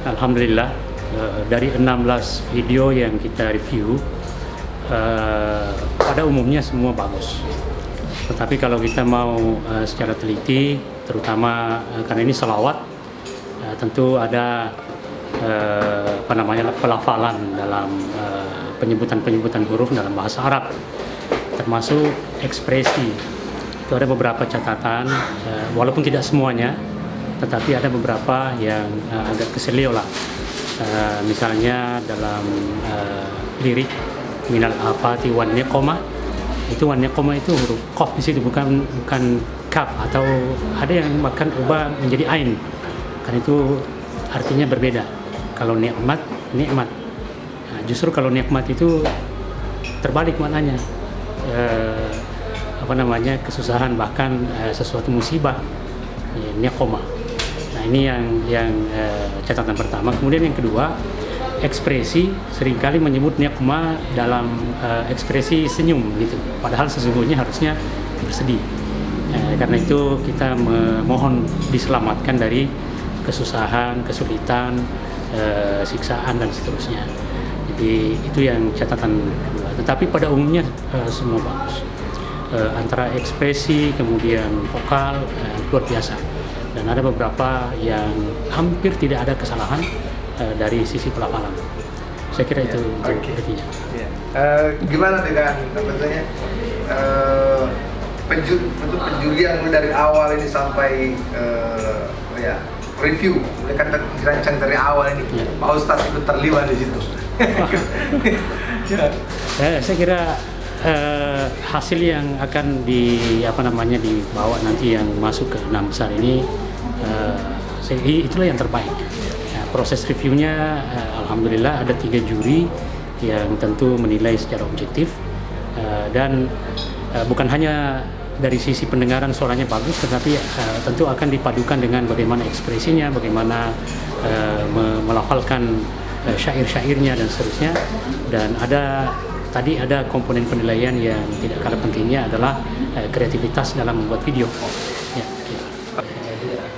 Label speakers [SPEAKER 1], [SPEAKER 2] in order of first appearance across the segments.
[SPEAKER 1] Alhamdulillah, dari 16 video yang kita review, pada umumnya semua bagus. Tetapi kalau kita mau secara teliti, terutama karena ini selawat, tentu ada pelafalan dalam penyebutan huruf dalam bahasa Arab, termasuk ekspresi. Itu ada beberapa catatan, walaupun tidak semuanya, tetapi ada beberapa yang agak keselio lah. Misalnya dalam lirik minal afati wan niqomah, itu wan niqomah itu huruf qaf di situ, bukan kaf, atau ada yang bahkan ubah menjadi ain, kan itu artinya berbeda. Kalau nikmat, nikmat. Nah, justru kalau nikmat itu terbalik maknanya, kesusahan, bahkan sesuatu musibah, niqomah. Nah, ini yang catatan pertama. Kemudian yang kedua, ekspresi seringkali menyebut niqmah dalam ekspresi senyum gitu, padahal sesungguhnya harusnya bersedih. Karena itu kita memohon diselamatkan dari kesusahan, kesulitan, siksaan dan seterusnya. Jadi itu yang catatan kedua. Tetapi pada umumnya semua bagus. Antara ekspresi kemudian vokal luar biasa. Dan ada beberapa yang hampir tidak ada kesalahan dari sisi pelafalan. Saya kira itu intinya.
[SPEAKER 2] Gimana dengan penjurian dari awal ini sampai review, mereka dirancang dari awal ini, Pak Ustadz itu terlibat di situ.
[SPEAKER 1] Saya kira hasil yang akan dibawa nanti yang masuk ke 6 besar ini, itulah yang terbaik. Proses reviewnya, alhamdulillah ada 3 juri yang tentu menilai secara objektif, dan bukan hanya dari sisi pendengaran suaranya bagus, tetapi tentu akan dipadukan dengan bagaimana ekspresinya, bagaimana melafalkan syair-syairnya dan seterusnya. Dan tadi ada komponen penilaian yang tidak kalah pentingnya adalah kreativitas dalam membuat video.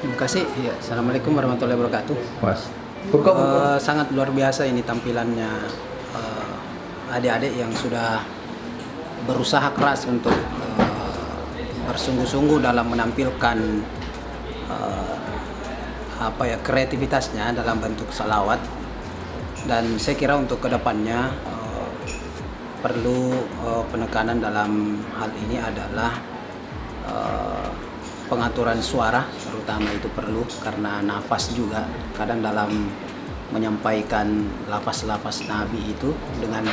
[SPEAKER 3] Terima kasih. Assalamualaikum warahmatullahi wabarakatuh.
[SPEAKER 2] Mas,
[SPEAKER 3] sangat luar biasa ini tampilannya adik-adik yang sudah berusaha keras untuk bersungguh-sungguh dalam menampilkan kreativitasnya dalam bentuk salawat. Dan saya kira untuk kedepannya perlu penekanan dalam hal ini adalah pengaturan suara, terutama itu perlu karena nafas juga kadang dalam menyampaikan lafaz-lafaz Nabi itu dengan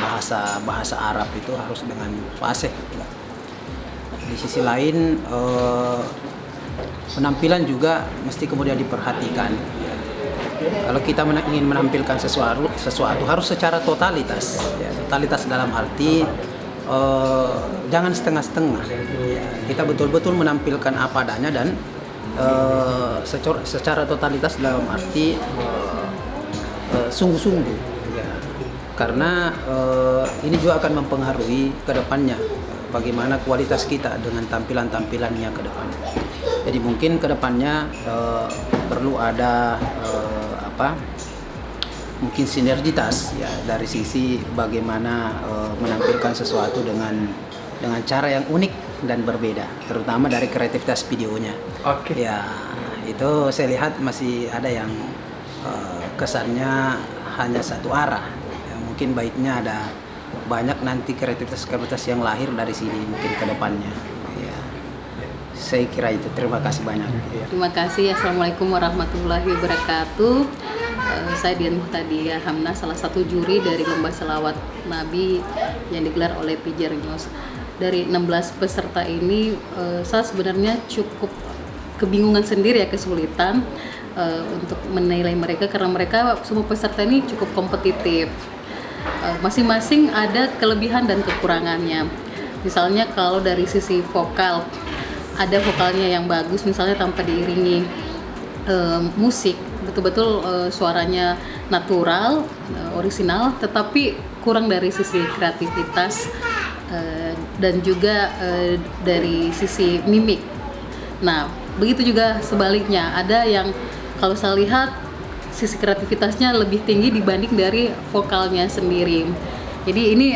[SPEAKER 3] bahasa Arab itu harus dengan fasih. Di sisi lain penampilan juga mesti kemudian diperhatikan. Kalau kita ingin menampilkan sesuatu harus secara totalitas. Totalitas dalam arti jangan setengah-setengah. Kita betul-betul menampilkan apa adanya dan secara totalitas dalam arti sungguh-sungguh. Karena ini juga akan mempengaruhi ke depannya bagaimana kualitas kita dengan tampilan-tampilannya ke depan. Jadi mungkin ke depannya perlu ada mungkin sinergitas dari sisi bagaimana menampilkan sesuatu dengan cara yang unik dan berbeda, terutama dari kreativitas videonya. Ya, itu saya lihat masih ada yang kesannya hanya satu arah. Mungkin baiknya ada banyak nanti kreativitas yang lahir dari sini mungkin ke depannya. Saya kira itu. Terima kasih banyak.
[SPEAKER 4] Terima kasih. Assalamualaikum warahmatullahi wabarakatuh. Saya Dian Muhtadiyah Hamna, salah satu juri dari lomba selawat Nabi yang digelar oleh Pijar News. Dari 16 peserta ini, saya sebenarnya cukup kebingungan sendiri, kesulitan untuk menilai mereka karena mereka semua peserta ini cukup kompetitif. Masing-masing ada kelebihan dan kekurangannya. Misalnya kalau dari sisi vokal, ada vokalnya yang bagus misalnya tanpa diiringi musik, betul-betul suaranya natural, orisinal, tetapi kurang dari sisi kreativitas dan juga dari sisi mimik. Nah, begitu juga sebaliknya, ada yang kalau saya lihat sisi kreativitasnya lebih tinggi dibanding dari vokalnya sendiri. Jadi ini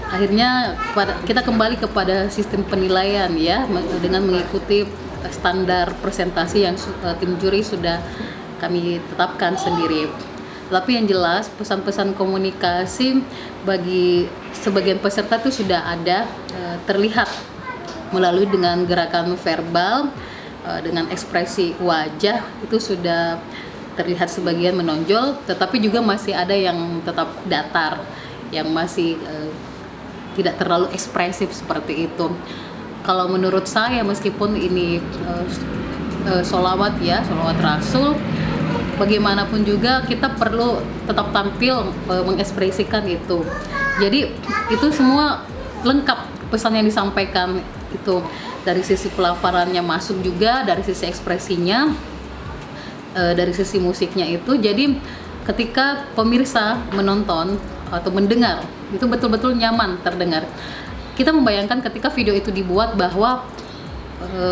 [SPEAKER 4] akhirnya kita kembali kepada sistem penilaian ya, dengan mengikuti standar presentasi yang tim juri sudah kami tetapkan sendiri. Tapi yang jelas pesan-pesan komunikasi bagi sebagian peserta itu sudah ada, terlihat melalui dengan gerakan verbal, dengan ekspresi wajah itu sudah terlihat sebagian menonjol, tetapi juga masih ada yang tetap datar, yang masih tidak terlalu ekspresif seperti itu. Kalau menurut saya, meskipun ini sholawat ya, sholawat Rasul, bagaimanapun juga kita perlu tetap tampil mengekspresikan itu. Jadi itu semua lengkap pesan yang disampaikan itu, dari sisi pelafalannya masuk juga, dari sisi ekspresinya, dari sisi musiknya itu. Jadi ketika pemirsa menonton atau mendengar itu betul-betul nyaman terdengar. Kita membayangkan ketika video itu dibuat bahwa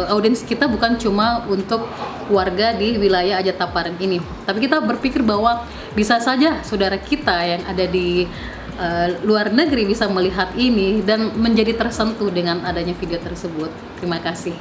[SPEAKER 4] audiens kita bukan cuma untuk warga di wilayah Aja Taparan ini, tapi kita berpikir bahwa bisa saja saudara kita yang ada di luar negeri bisa melihat ini dan menjadi tersentuh dengan adanya video tersebut. Terima kasih.